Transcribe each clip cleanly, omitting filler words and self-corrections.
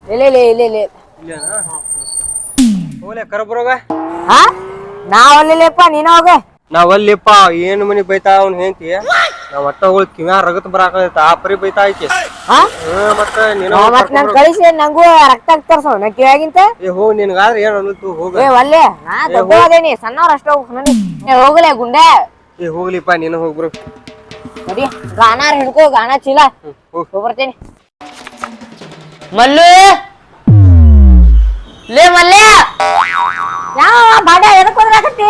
ಇಲ್ಲ ಇಲ್ಲ ಇಲ್ಲ ಇಲ್ಲ ಇಲ್ಲೇನಾ ಹೋಗ್ಲೆ ಕರಬ್ರೋಗ ಹಾ ನಾವಲ್ಲಿಲ್ಲಪ್ಪ ನೀನ ಹೋಗ ನಾವಲ್ಲಿಪ್ಪ ಏನು ಮನಿ ಬೈತಾ ಅವ್ನ ಹೆಂತಿ ನಾವ್ ಒಟ್ಟಗಳು ಕಿವ್ಯಾ ರಗತ್ ಬರಾಕೈತ ಆ ಪರಿ ಬೈತಾ ಐತಿ ಹಾ ಮತ್ತೆ ನೀನು ಮತ್ ನನ್ ಕಳಿಸಿ ನಂಗೂ ರಕ್ತ ಆಗ್ತಾರ ನಾ ಕಿವ್ಯಾಗಿಂತ ಏ ಹೋಗ್ ನಿನ್ಗಾದ್ರೆ ಏನ್ ಅನ್ನಿಸ್ತು ಹೋಗ ಏ ಒಲ್ಲೆ ನಾ ದೊಡ್ಡದೇನಿ ಸಣ್ಣವ್ರ ಅಷ್ಟ ಹೋಗ್ಲೆ ಗುಂಡೆ ಏ ಹೋಗ್ಲಿಪ್ಪ ನೀನು ಹೋಗ್ಬ್ರು ಸರಿ ಗಾನಾರ ಹಿಡ್ಕೋ ಗಾನ ಚೀಲ ಹೋಗ್ಬರ್ತೇನಿ ಮಲ್ಲು ಲೇ ಮಲ್ಲೆ ಯಾವ ಬಾಡ ಎದಕ್ ಹೋದ್ರಾಕತ್ತಿ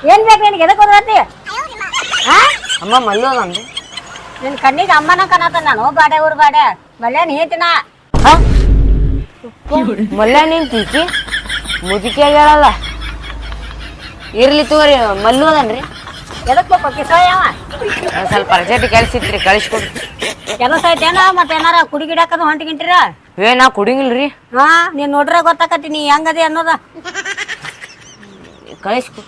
ಏನ್ ಬೇಕು ನಿನಗೆ ಎದಕ್ ಹೋದ್ರಾತಿ ಅಮ್ಮ ಮಲ್ಲು ನಂದು ನಿನ್ ಕಣ್ಣಿಗೆ ಅಮ್ಮನ ಕನತ ನಾನು ಬಾಡೆ ಊರ್ ಬಾಡೆ ಮಲ್ಯ ನೀತಿನ ಮಲ್ಯ ನೀನ್ ತೀಕಿ ಮುದುಕಿ ಆಗ್ಯಾಳಲ್ಲ ಇರ್ಲಿ ತಗೋರಿ ಮಲ್ಲು ಅದನ್ರಿ ಎದಕ್ ಬೇಕು ಕಿಸಾಯವ ಸ್ವಲ್ಪ ಅರ್ಜೆಂಟ್ ಕೆಲ್ಸ ಇತ್ರಿ ಕಳಿಸ್ಕೊಡ್ರಿ ಕೆಲಸ ಐತೇನ ಮತ್ತೆ ಏನಾರ ಕುಡಿಗಿಡಕದು ಹೊಂಟಿಗಿಂಟಿರ ಏ ನಾ ಕುಡಿಂಗಿಲ್ರಿ ಹಾ ನೀನ್ ನೋಡ್ರೆ ಗೊತ್ತಾಕತಿ ನೀ ಹೆಂಗದಿ ಅನ್ನೋದ ಕಳಿಸ್ಕೊ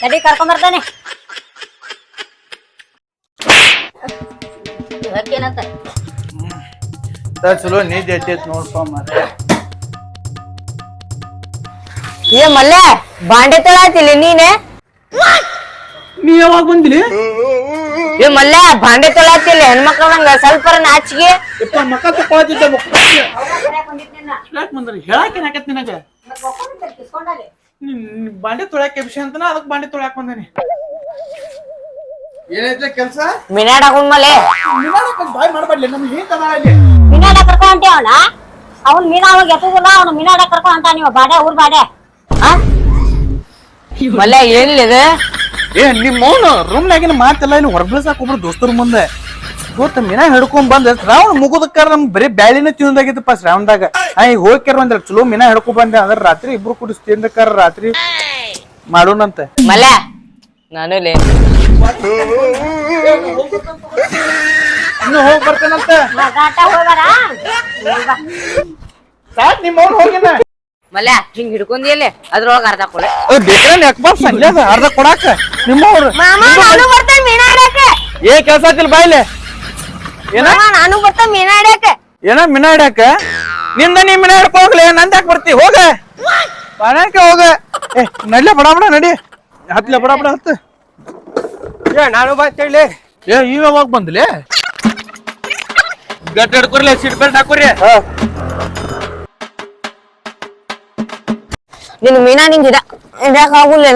ನಡಿ ಕರ್ಕೊಂಬರ್ತಾನೆ ಏನಂತ ಚಲೋ ನೀತಿ ಐತೈತ್ ನೋಡ್ಪ ಮಾರ್ರೆ. ಏ ಮಲ್ಯ ಬಾಂಡೆ ತೊಳಾತಿಲ್ಲ ನೀನೆ ನೀ ಯಾವಾಗ ಬಂದಿಲಿ ಏ ಮಲ್ಯ ಬಾಂಡೆ ತೊಳಾತಿಲ್ಲ ಹೆಣ್ಮಕ್ಳ ನಂಗ ಸ್ವಲ್ಪ ನಾಚಿಗೆ ಯಪ್ಪ ಮಕ್ಕ ತಪ್ಪಾದಿದ್ದ ಬಂದ್ರಿ ಹೇಳಾಕೇನ್ ಆಕತ್ ನಿನಗ ಬಾಂಡೆ ತೊಳ್ಯಾಕ ವಿಷಯ ಅಂತನ ಅದಕ್ ಬಾಂಡೆ ತೊಳ್ಯಾಕ ಬಂದೇನಿ ಏನೈತೆ ಕೆಲ್ಸ ಮಿನಾಡ್ ಹಾಕೊಂಡ್ಮಲೆ ಬಾಯ್ ಮಾಡ್ಬಾರ್ಲಿ ನಮ್ಗೆ ಏನ್ ತದ ಅಲ್ಲಿ ಮಿನಾಡ ಕರ್ಕೊಂಡ್ ಹೊಂಟಿ ಅವನ ಅವ್ನ್ ಮೀನಾ ಅವಾಗ ಎತ್ತದಿಲ್ಲ ಅವ್ನು ಮಿನಾಡ ಕರ್ಕೊಂಡ್ ಹೊಂಟ ನೀವು ಬಾಡೆ ಊರ್ ಬಾಡೆ ಮಲ್ಯ ಏನಿದೆ ಏ ನಿಮ್ಮ ಮೌನ ರೂಮ್ನಾಗಿನ ಮಾತೆಲ್ಲ ಇಲ್ಲಿ ಹೊರಬಳಸಾಕ ಒಬ್ರು ದೋಸ್ತರು ಮುಂದೆ ಗೊತ್ತ ಮೀನಾ ಹಿಡ್ಕೊಂಡ್ ಬಂದ ಶ್ರಾವಣ ಮುಗುದಕ್ಕಾರ ನಮ್ ಬರೀ ಬ್ಯಾಳಿನ ತಿನ್ನದಾಗಿತ್ತಪ್ಪ ಶ್ರಾವಣದಾಗ ಈಗ ಹೋಗ್ಯಾರ ಒಂದ್ರ ಚಲೋ ಮೀನಾ ಹಿಡ್ಕೊಂಡ್ ಬಂದೆ ಅಂದ್ರೆ ರಾತ್ರಿ ಇಬ್ರು ಕುಡಿಸ್ ತಿಂದಕ್ಕಾರ ರಾತ್ರಿ ಮಾಡೋಣಂತೆ ಮಲ್ಯ ನಾನು ಇನ್ನು ಹೋಗಿ ಬರ್ತೇನಂತ ಸಾಕ್ ನಿಮ್ಮ ಮೌನ ಹೋಗಿನ ಮಲ್ಯ ಹಿಂಗ್ ಹಿಡ್ಕೊಂಡಿ ಅದ್ರೊಳಗ ಅರ್ಧ ಕೊಳೆ ಅರ್ಧ ಕೊಡಾಕ ನಿಮ್ಮವ್ರು ಏ ಕೆಲ್ಸ ಆತಿಲ್ ಬಾಯ್ಲೆ ನಾನು ಬರ್ತ ಮೀನಾಡ್ಯಾಕ ಏನ ಮಿನಾ ಹಿಡ್ಯಾಕ ನಿಂದ ನೀ ಮಿನಾ ಹಿಡ್ಕೊ ಹೋಗ್ಲಿ ನಂದ ಯಾಕೆ ಬರ್ತಿ ಹೋಗ ಬಾಣಕ್ಕೆ ಹೋಗ ಏ ನಡ್ಲೆ ಬಡ ಬಡ ನಡಿ ಹತ್ಲೆ ಬಡ ಬಡ ಹತ್ತು ಏ ನಾನು ಬರ್ತೇಳಿ ಏ ಈಗ ಯಾವಾಗ ಬಂದ್ಲಿ ಗಟ್ಟ ಹಿಡ್ಕೊರ್ಲಿ ಸೀಟ್ ಬೆಲ್ಟ್ ಹಾಕೋರಿ ನಿನ್ ಮೀನಾ ನಿಂಗ್ ಹಿಡ್ಯಾಕ ಆಗುಲ್ಲ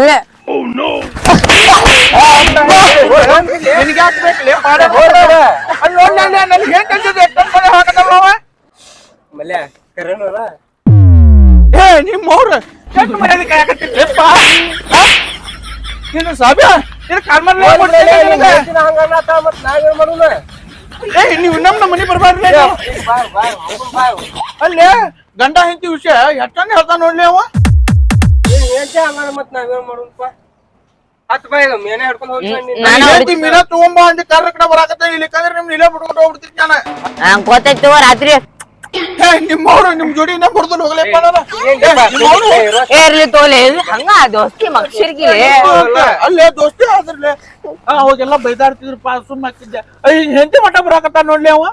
ಮಲ್ಯ ಕರೆನೋರ ಏ ನಿಮ್ಮ ಅವ್ರ ಸಾಬ್ಯ ಹಂಗನ್ನತ ಮತ್ ನಾವೇನ್ ಮಾಡೋಣ ಏ ನೀವು ನಮ್ಮ ಮನಿ ಬರ್ಬಾರ್ದು ಅಲ್ಲೇ ಗಂಡ ಹೆಂಡತಿ ವಿಷಯ ಎಷ್ಟಂದ ಹೇಳ್ತಾ ನೋಡ್ಲಿ ಅವ ಮತ್ ನಾವೇನ್ ಮಾಡೋಣಪ್ಪ ಹತ್ ಬಾಯ್ ಮೇನೆ ಹಿಡ್ಕೊಂಡು ಹೆಂಡತಿ ಮೀನಾ ತಗೊಂಬ ಅಂದಿ ಕರ್ರ ಕಡೆ ಬರಾಕತ್ತ ಇಲ್ಲಿಕಂದ್ರೆ ನಿಮ್ ಇಲ್ಲೇ ಬಿಟ್ಕೊಂಡು ಹೋಗ್ಬಿಡ್ತೀರಿ ನಾನು ನಂಗ್ ಗೊತ್ತಾಯ್ತು ರಾತ್ರಿ ನಿಮ್ಮವ್ರು ನಿಮ್ ಜೋಡಿನ ಬರ್ದಲ್ ಹೋಗ್ಲೇಪ್ಪ ಇರ್ಲಿ ತೋಲೆ ಹಂಗ ದೋಸ್ತಿ ಮಕ್ಷಿರ್ಗಿಲಿ ಅಲ್ಲೇ ದೋಸ್ತಿ ಆದ್ರಲ್ಲೇ ಅವಾಗೆಲ್ಲ ಬೈದಾಡ್ತಿದ್ರಪ್ಪ ಸುಮ್ಮ ಹಾಕಿದ್ದೆ ಹೆಂಡತಿ ಮಠ ಬರಾಕತ್ತ ನೋಡ್ಲಿ ಅವ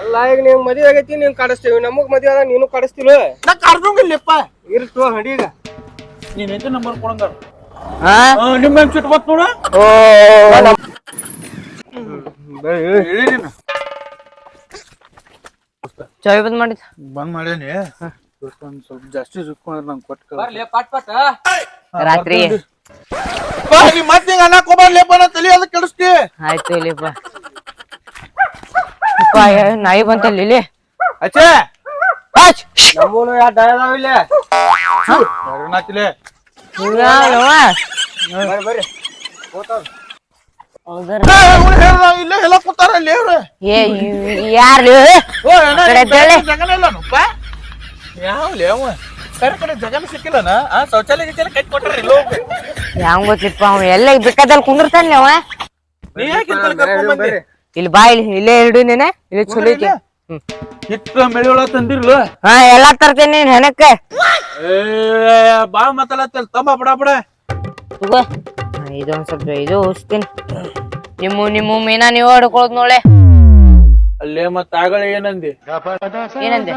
ಅಲ್ಲ ಈಗ ನೀವ್ ಮದ್ವೆ ಆಗೈತಿ ನೀನ್ ಕಾಡಿಸ್ತೀವಿ ನಮಗ್ ಮದ್ವೆ ಆದಾಗ ನೀನು ಕಾಡಿಸ್ತಿಲ್ಲ ನಾ ಕರ್ದಂಗಿಲ್ಲಪ್ಪ ಇರ್ತು ಹಡೀಗ ನೀನ್ ಹೆಂಡತಿ ನಂಬರ್ ಕೊಡಂಗ ನಿಮ್ ಹೆಂಗ್ ಸಿಟ್ಟು ಬತ್ ನೋಡ ಹೇಳಿ ನೀನು ಚಾಯ್ ಬಂದ್ ಮಾಡಿದ್ ಬಂದ್ ಮಾಡೇನಿ ಸ್ವಲ್ಪ ಜಾಸ್ತಿ ಸಿಕ್ಕೊಂಡ್ರೆ ನಂಗೆ ಕೊಟ್ಟು ಪಟ್ ಪಟ್ ರಾತ್ರಿ ಮತ್ತೆ ಹಿಂಗ ಅನ್ನಕ್ ಹೋಗ್ಬಾರ್ಲೇಪ್ಪ ನಾ ತಲೆ ಅದಕ್ಕೆ ಕೆಡಿಸ್ತಿ ಆಯ್ತು ಇಲ್ಲಿಪ್ಪ ನಾಯಿ ಬಂತಲ್ಲಿ ಇಲ್ಲಿ ಅಚ್ಚೆ ನಮ್ಮೂನು ಯಾ ಡಯದಾವ ಇಲ್ಲೇ ನಾತಿಲೆ ಬರ್ರಿ ಇಲ್ಲೇ ಎಲ್ಲ ಕೂತಾರ ಅಲ್ಲಿ ಅವ್ರು ಯಾರು ಜಗನ ಇಲ್ಲನಪ್ಪ ಯಾವ್ಲಿ ಅವ ಕರೆ ಕಡೆ ಜಗನ ಸಿಕ್ಕಿಲ್ಲನ ಶೌಚಾಲಯ ಗಿಚಾಲ ಕೈ ಕೊಟ್ಟಾರ ಇಲ್ಲ ಹೆಂಗ್ ಗೊತ್ತಿಪ್ಪ ಅವ ಎಲ್ಲ ಬೇಕಾದಲ್ಲಿ ಕುಂದಿರ್ತಾನೆ ಅವ ನೀ ಯಾಕೆ ಕರ್ಕೊಂಡ್ ಬಂದಿ ಇಲ್ಲಿ ಬಾ ಇಲ್ಲಿ ಇಲ್ಲೇ ಹಿಡು ನೀನೆ ಇಲ್ಲಿ ಚಲೋ ಐತಿ ಹಿಟ್ಟು ಮೆಳಿಯೊಳ ತಂದಿರ್ಲು ಎಲ್ಲಾ ತರ್ತೇನೆ ನೀನ್ ಹೆಣಕ್ಕೆ ಬಾ ಮಾತಾಡತ್ತಲ್ ತಮ್ಮ ಬಡ ಬಡ ಇದೊಂದ್ ಸ್ವಲ್ಪ ಇದು ಉಸ್ತೀನಿ ನಿಮ್ಮ ಮೀನಾ ನೀವು ಹೊಡ್ಕೊಳ್ಳೋದ್ ನೋಳೆ ಅಲ್ಲೇ ಮತ್ತ ಆಗಲೇ ಏನಂದಿ ಏನಂದೆ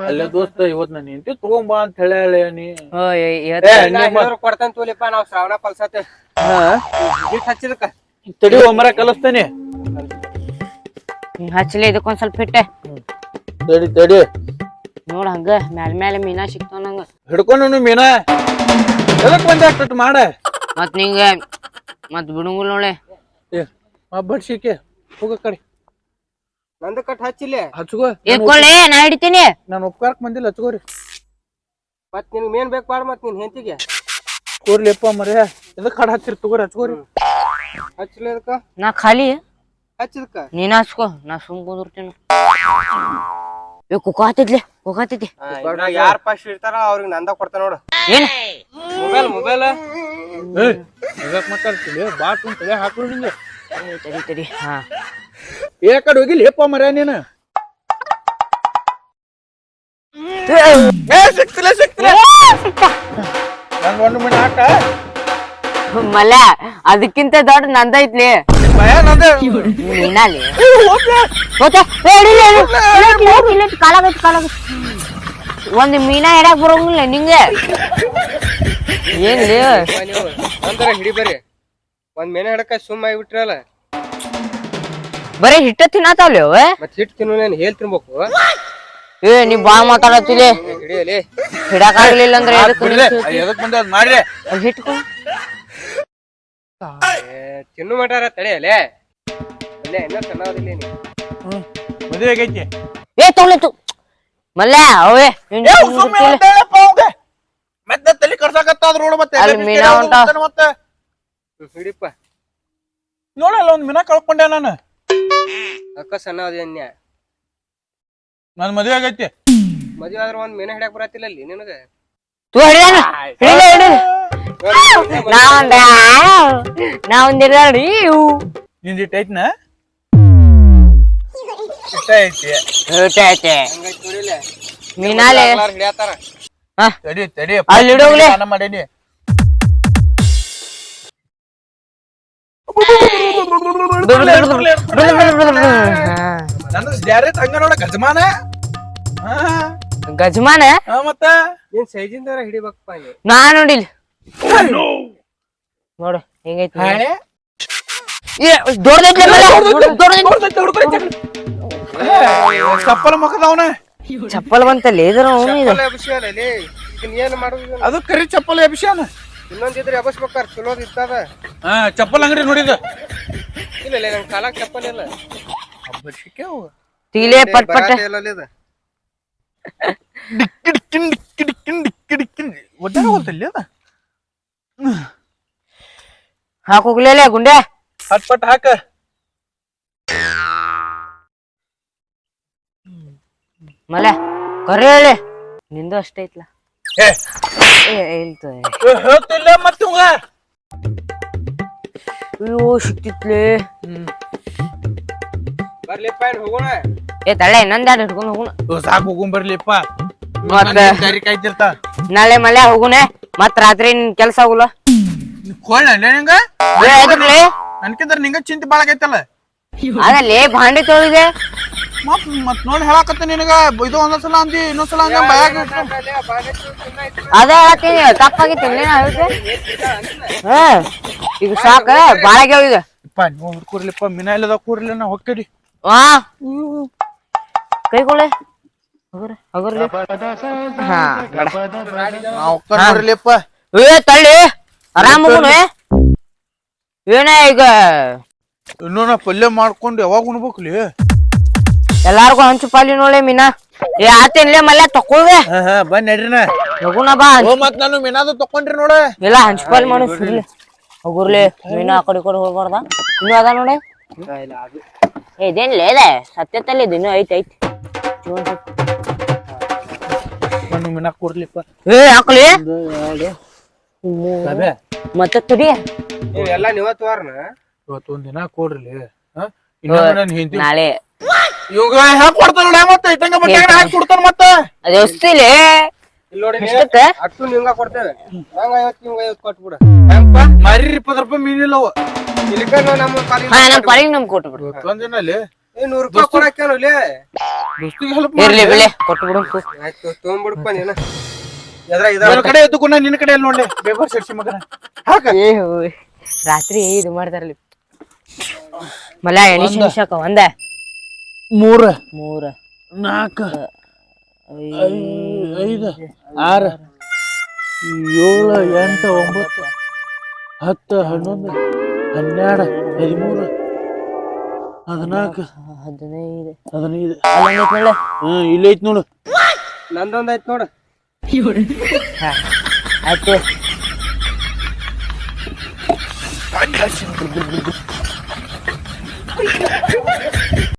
ಅಲ್ಲೇ ದೋಸ್ತ ಇವತ್ ನಾನು ಹೆಂಡತಿ ತಗೊಂಬಾ ಅಂತ ಹೇಳಿ ನೀ ಕೊಡ್ತಾನ ತೋಲಿಪ್ಪ ನಾವ್ ಶ್ರಾವಣ ಪಲ್ಸತ್ತೆ ಹಚ್ಚಿದಕ್ಕ ತಡಿ ಒಮ್ಮರ ಕಲಿಸ್ತೇನೆ ಹಚ್ಚಲಿ ಇದಕ್ಕೊಂದ್ ಸ್ವಲ್ಪ ಹಿಟ್ಟೆ ತಡಿ ತಡಿ ನೋಡ ಹಂಗ ಮ್ಯಾಲ ಮ್ಯಾಲ ಮೀನಾ ಸಿಕ್ತಾವ ನಂಗ ಹಿಡ್ಕೊಂಡು ಮೀನಾ ಎದಕ್ ಬಂದ ಆಗ್ತಟ್ ಮಾಡ ಮತ್ ನಿಂಗ ಮತ್ ಬಿಡುಂಗುಲ್ ನೋಳೆ ಬಡ್ಸಿಕೆ ಹೋಗ ಕಡೆ ನಂದ ಕಟ್ ಹಚ್ಚಿಲ್ಲ ಹಚ್ಕೋ ಇಟ್ಕೊಳ್ಳಿ ನಾ ಹಿಡಿತೀನಿ ನಾನು ಉಪಕಾರಕ್ ಬಂದಿಲ್ಲ ಹಚ್ಕೋರಿ ಮತ್ ನಿನ್ಗ್ ಮೇನ್ ಬೇಕು ಬಾಳ ಮತ್ ನಿನ್ ಹೆಂತಿಗೆ ಕೋರ್ಲಿಪ್ಪ ಮರ್ಯ ಎದಕ್ ಹಾಡ್ ಹಚ್ಚಿರ್ ತಗೋರಿ ಹಚ್ಕೋರಿ ಹಚ್ಚಲಿ ಅದಕ್ಕ ನಾ ಖಾಲಿ ಹಚ್ಚಿದಕ್ಕ ನೀನ್ ಹಚ್ಕೋ ನಾ ಸುಮ್ ಕುಂದಿರ್ತೀನಿ ಕುಕಾತೈತಿ ಯಾರ್ ಫಸ್ಟ್ ಇರ್ತಾರ ಅವ್ರಿಗೆ ನಂದ ಕೊಡ್ತಾನ ನೋಡು ಏನ್ ಮೊಬೈಲ್ ಎದಕ್ ಮಾತಾಡ್ತಿಲ್ಲ ಬಾಟ್ ತಲೆ ಹಾಕೊಂಡು ನಿಂಗೆ ತಡಿ ಹಾ ಏ ಕಡೆ ಹೋಗಿಲ್ಲ ಹೇಪ್ಪ ಮರ್ಯ ನೀನು ಸಿಕ್ತಿಲ್ಲ ನಂಗ್ ಒಂದು ಮಿನಿಟ್ ಹಾಕ ಮಲ್ಲ ಅದಕ್ಕಿಂತ ದೊಡ್ಡ ನಂದೈತ್ಲಿ ಭಯ ನಂದೆ ಮೀನಾಲಿ ಒಂದ್ ಮೀನಾ ಹಿಡ್ಯಾಕ್ ಬರೋಂಗಿಲ್ಲ ನಿಂಗೆ ಏನ್ಲಿ ನೀವು ಅಂದ್ರ ಹಿಡಿ ಬರ್ರಿ ಒಂದ್ ಮೇನ ಹಿಡಕ ಸುಮ್ಮ ಆಗಿಬಿಟ್ರಲ್ಲ ಬರೀ ಹಿಟ್ಟ ತಿನ್ನತಾವ್ಲಿ ಅವ ಮತ್ ಹಿಟ್ ತಿನ್ನು ನಾನು ಹೇಳ್ ತಿನ್ಬೇಕು ಏ ನೀ ಬಾ ಮಾತಾಡತ್ತಿಲಿ ಹಿಡಿಯಲಿ ಹಿಡಕ್ ಆಗ್ಲಿಲ್ಲ ಅಂದ್ರೆ ಎದಕ್ ಬಂದ ಅದ್ ಮಾಡ್ರಿ ಹಿಟ್ಕೊ ತಿನ್ನು ಮಟಾರ ತಡೆಯಲೇ ಅಲ್ಲೇ ಎಲ್ಲ ಚೆನ್ನಾಗೋದಿಲ್ಲ ನೀ ಮದುವೆ ಆಗೈತಿ ಏ ತೊಗೊಳಿತು ಮಲ್ಲ ಅವೇ ಮತ್ತೆ ತಲೆ ಕರ್ಸಾಕತ್ತಾದ್ರ ನೋಡು ಮತ್ತೆ ಅಲ್ಲಿ ಮೀನಾ ಉಂಟಾ ಮತ್ತೆ ಹಿಡಿಪ್ಪ ನೋಡಲ್ಲ ಒಂದ್ ಮೀನಾ ಕಳ್ಕೊಂಡೆ ನಾನು ಅಕ್ಕ ಸಣ್ಣ ಅದೇ ಅನ್ಯ ನನ್ ಮದುವೆ ಆಗೈತಿ ಮದ್ವೆ ಆದ್ರ ಒಂದ್ ಮೀನ ಹಿಡ್ಯಾಕ್ ಬರತ್ತಿಲ್ಲ ಅಲ್ಲಿ ನಿನಗ ನಾವೊಂದಿರಿ ನಿಂದ ಇಟ್ಟ ಐತ್ನ ಇಷ್ಟ ಐತಿ ಮೀನಾಲೆ ಹಿಡಿಯತಾರ ತಡಿ ತಡಿ ಅಲ್ಲಿ ಇಡೋಗ್ಲೆ ಸ್ನಾನ ಮಾಡೀನಿ ನನ್ನ ಡೈರೆಕ್ಟ್ ಹಂಗ ನೋಡ ಗಜಮಾನ ಗಜಮಾನ ಮತ್ತ ಏನ್ ಸೈಜಿಂದಾರ ಹಿಡಿಬೇಕಪ್ಪ ನೀ ನಾ ನೋಡಿಲ್ ನೋಡು ಹೆಂಗೈತಿ ಚಪ್ಪಲ ಮಕ್ಕದವನ ಚಪ್ಪಲ್ ಬಂತಲ್ಲಿ ಏನ್ ಮಾಡುದು ಅದು ಕರಿ ಚಪ್ಪಲ ಅಭಿಷಾನ ಇನ್ನೊಂದಿದ್ರೆ ಎಬಸ್ಬೇಕಾರ ಚಲೋದ್ ಇರ್ತದ ಚಪ್ಪಲ್ ಅಂಗಡಿ ನೋಡಿದ ಇಲ್ಲ ನಮ್ ಕಾಲಾಗ ಚಪ್ಪಲ್ ಇಲ್ಲ ತೀಲೆ ಪಟ್ ಪಟ್ ಒಡ್ಡಾಡವಲ್ತಲ್ಲಿ ಅದ ಹಾಕೋಗ್ಲೇ ಗುಂಡೆ ಪಟ್ ಪಟ್ ಹಾಕ ಮಲ ಕರೆ ಹೇಳಿ ನಿಂದು ಅಷ್ಟೇ ಐತ್ಲ ಹೇಳ್ತಿಲ್ಲ ಮತ್ತೆ ಅಯ್ಯೋ ಸಿಕ್ತಿತ್ಲೆ ಬರ್ಲಿಪ್ಪ ಹೋಗೋಣ ಏ ತಳ್ಳೆ ಇನ್ನೊಂದ್ ಹಿಡ್ಕೊಂಡು ಹೋಗುಣ ಸಾಕು ಹೋಗುನ್ ಬರ್ಲಿಪ್ಪ ಮತ್ತ ಕಾಯ್ತಿರ್ತ ನಾಳೆ ಮಳೆ ಹೋಗುನೆ ಮತ್ ರಾತ್ರಿ ನಿನ್ ಕೆಲ್ಸ ಹೋಗುಲ್ಲ ಕೋಳ ನಿಂಗ ನನ್ಕಿಂದ್ರ ನಿಂಗ ಚಿಂತೆ ಬಾಳ ಆಗೈತಲ್ಲ ಅದಲ್ಲಿ ಭಾಂಡೆ ತೊಳಿದೆ ಮತ್ ನೋಡಿ ಹೇಳಕತ್ತ ನಿನಗ ಇದು ಒಂದೊಂದ್ಸಲ ಅಂದಿ ಇನ್ನೊಂದ್ಸಲ ಅಂದ ಭಯ ಅದೇ ಹೇಳ್ತೀನಿ ತಪ್ಪಾಗಿತ್ತು ಈಗ ಸಾಕ ಬಾಳ ಈಗ ಕೂರ್ಲಿಪ್ಪ ಮಿನ ಇಲ್ಲದ ಕೂರ್ಲಿ ನಾ ಹೋಗ್ತೇಡಿ ವಾ ಕೈಗೊಳ್ಳೆ ಹೋಗ್ಲಿಪ್ಪ ಏ ತಳ್ಳಿ ಆರಾಮ ಏನ ಈಗ ಇನ್ನು ನಾ ಪಲ್ಯ ಮಾಡ್ಕೊಂಡು ಯಾವಾಗ ಉಣ್ಬೇಕ್ಲಿ ಎಲ್ಲಾರ್ಗು ಹಂಚು ಪಾಲಿ ನೋಳೆ ಮೀನಾ ಏ ಆತೇನ್ಲೇ ಮಲ್ಯ ತಕೊಳ್ವೆ ಬಂದ್ ನಡ್ರಿನ ಹೋಗುಣ ಬಾ ಮತ್ ನಾನು ಮೀನಾದು ತಕೊಂಡ್ರಿ ನೋಡ ಇಲ್ಲ ಹಂಚು ಪಾಲಿ ಮಾಡು ಸುರ್ಲಿ ಹೋಗುರ್ಲಿ ಮೀನಾ ಆ ಕಡೆ ಹೋಗ್ಬಾರ್ದ ಇನ್ನು ಅದ ನೋಡೆ ಇದೇನ್ಲೇ ಇದೆ ಸತ್ಯತಲ್ಲಿ ಇನ್ನು ಐತಿ ನಾನು ಮೀನಾ ಕೂರ್ಲಿಪ್ಪ ಏ ಹಾಕ್ಲಿ ಮತ್ತೆ ತಡಿ ಎಲ್ಲ ನೀವತ್ತು ವಾರನ ಇವತ್ತೊಂದ್ ದಿನ ಕೊಡ್ರಿ ನಾಳೆ ಇವಾಗ ಹಾಕ್ ಕೊಡ್ತಾನ ಮತ್ತೆ ಇಟ್ಟಂಗ ಹಾಕಿ ಕೊಡ್ತಾನ ಮತ್ತ ಅದ ಎಷ್ಟಿಲೆ ಇಲ್ಲಿ ನೋಡಿ ಅಟ್ಟು ನಿಮ್ಗ ಕೊಡ್ತೇವೆ ನಂಗ 50 ನಿಮ್ಗ 50 ಕೊಟ್ಬಿಡ ಮಾರಿ 20 ರೂಪಾಯಿ ಮೀನಿಲ್ಲವ ಇಲ್ಲಿಕ ನಮ್ಮ ನಮ್ ಪಾಲಿಗೆ ನಮ್ ಕೊಟ್ಬಿಡು ಒಂದ್ ದಿನ ಅಲ್ಲಿ 100 ರೂಪಾಯಿ ಕೊಡಕ್ಕೇನು ಲೇ ದೋಸ್ತಿಗೆ ಹೆಲ್ಪ್ ಇರ್ಲಿ ಬಿಳೆ ಕೊಟ್ಟು ಬಿಡು ಆಯ್ತು ತೊಗೊಂಬಿಡಪ್ಪ ನೀನ ಎದ್ರ ನನ್ನ ಕಡೆ ಎದ್ದುಕೊಂಡ ನಿನ್ನ ಕಡೆ ಎಲ್ಲಿ ನೋಡ್ಲಿ ಬೇಬರ್ ಸೇರ್ಸಿ ಮಗನ ಹಾಕ ರಾತ್ರಿ ಇದು ಮಾಡ್ತಾರಲ್ಲಿ ಮಲ ಎಣಿ ನಿಮಿಷಕ್ಕ ಒಂದ 3 ಮೂರ 4 5 6 7 8 9 10 11 12 13 14 15 15 ಇಲ್ಲಿ ಐತ್ ನೋಡು ನಂದೊಂದ್ ಐತ್ ನೋಡು ಆಯ್ತು